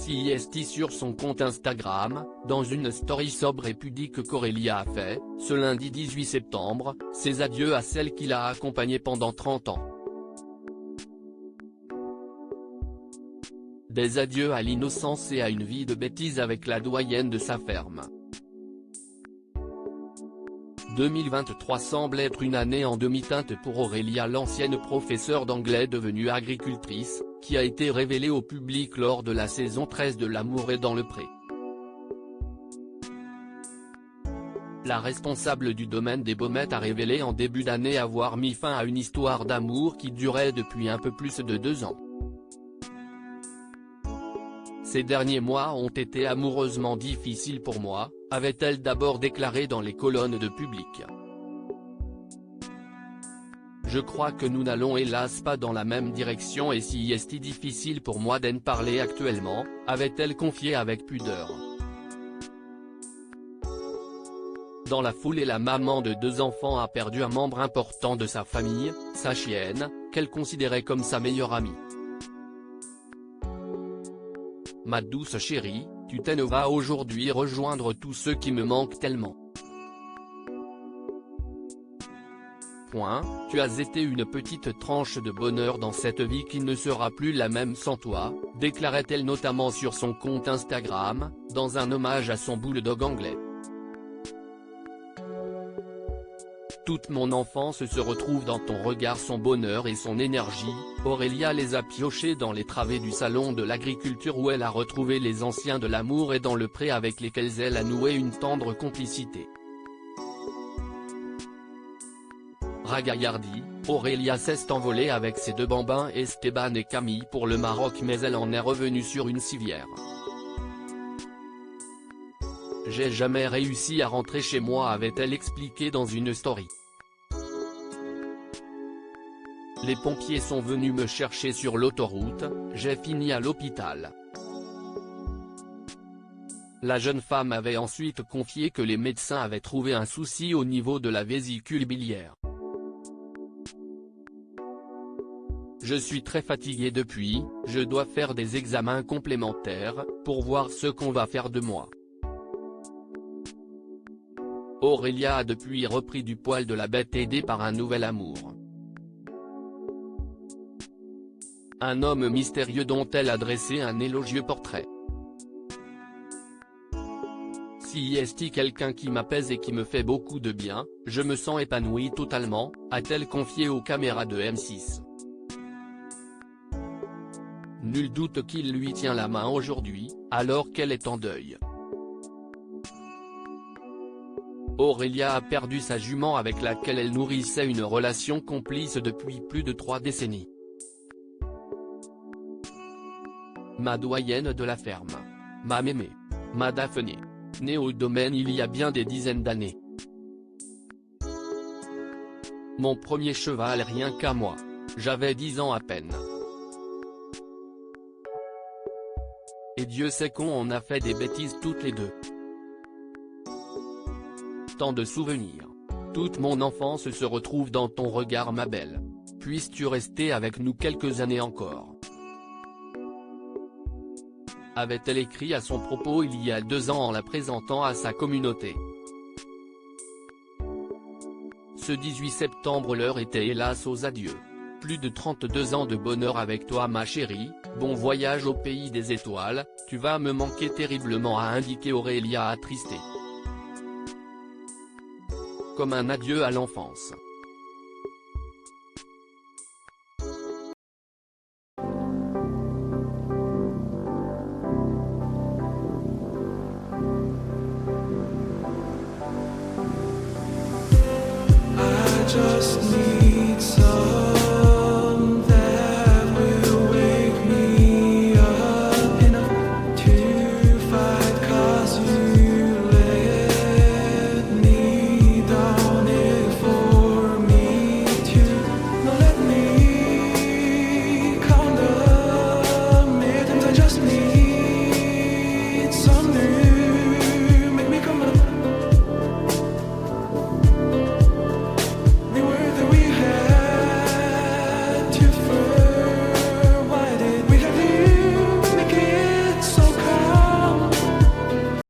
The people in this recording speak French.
CIST sur son compte Instagram, dans une story sobre et pudique qu'Aurélia a fait, ce lundi 18 septembre, ses adieux à celle qui l'a accompagnée pendant 30 ans. Des adieux à l'innocence et à une vie de bêtises avec la doyenne de sa ferme. 2023 semble être une année en demi-teinte pour Aurélia, l'ancienne professeure d'anglais devenue agricultrice, qui a été révélée au public lors de la saison 13 de L'amour est dans le pré. La responsable du domaine des Baumettes a révélé en début d'année avoir mis fin à une histoire d'amour qui durait depuis un peu plus de 2 ans. Ces derniers mois ont été amoureusement difficiles pour moi, avait-elle d'abord déclaré dans les colonnes de Public. Je crois que nous n'allons hélas pas dans la même direction et si est difficile pour moi d'en parler actuellement, avait-elle confié avec pudeur. Dans la foulée, la maman de 2 enfants a perdu un membre important de sa famille, sa chienne, qu'elle considérait comme sa meilleure amie. Ma douce chérie, tu t'en vas aujourd'hui rejoindre tous ceux qui me manquent tellement. Tu as été une petite tranche de bonheur dans cette vie qui ne sera plus la même sans toi, déclarait-elle notamment sur son compte Instagram, dans un hommage à son bulldog anglais. Toute mon enfance se retrouve dans ton regard, son bonheur et son énergie. Aurélia les a piochés dans les travées du salon de l'agriculture où elle a retrouvé les anciens de L'amour est dans le pré avec lesquels elle a noué une tendre complicité. Ragaillardi, Aurélia s'est envolée avec ses 2 bambins Esteban et Camille pour le Maroc, mais elle en est revenue sur une civière. J'ai jamais réussi à rentrer chez moi, avait-elle expliqué dans une story. Les pompiers sont venus me chercher sur l'autoroute, j'ai fini à l'hôpital. La jeune femme avait ensuite confié que les médecins avaient trouvé un souci au niveau de la vésicule biliaire. Je suis très fatiguée depuis, je dois faire des examens complémentaires, pour voir ce qu'on va faire de moi. Aurélia a depuis repris du poil de la bête, aidée par un nouvel amour. Un homme mystérieux dont elle a dressé un élogieux portrait. Si est quelqu'un qui m'apaise et qui me fait beaucoup de bien, je me sens épanouie totalement, a-t-elle confié aux caméras de M6. Nul doute qu'il lui tient la main aujourd'hui, alors qu'elle est en deuil. Aurélia a perdu sa jument avec laquelle elle nourrissait une relation complice depuis plus de 3 décennies. Ma doyenne de la ferme. Ma mémé. Ma Daphné. Née au domaine il y a bien des dizaines d'années. Mon premier cheval rien qu'à moi. J'avais 10 ans à peine. Et Dieu sait qu'on en a fait des bêtises toutes les 2. Tant de souvenirs. Toute mon enfance se retrouve dans ton regard, ma belle. Puisses-tu rester avec nous quelques années encore. Avait-elle écrit à son propos il y a 2 ans en la présentant à sa communauté. Ce 18 septembre, l'heure était hélas aux adieux. Plus de 32 ans de bonheur avec toi ma chérie, bon voyage au pays des étoiles, tu vas me manquer terriblement, a indiqué Aurélia attristée. Comme un adieu à l'enfance.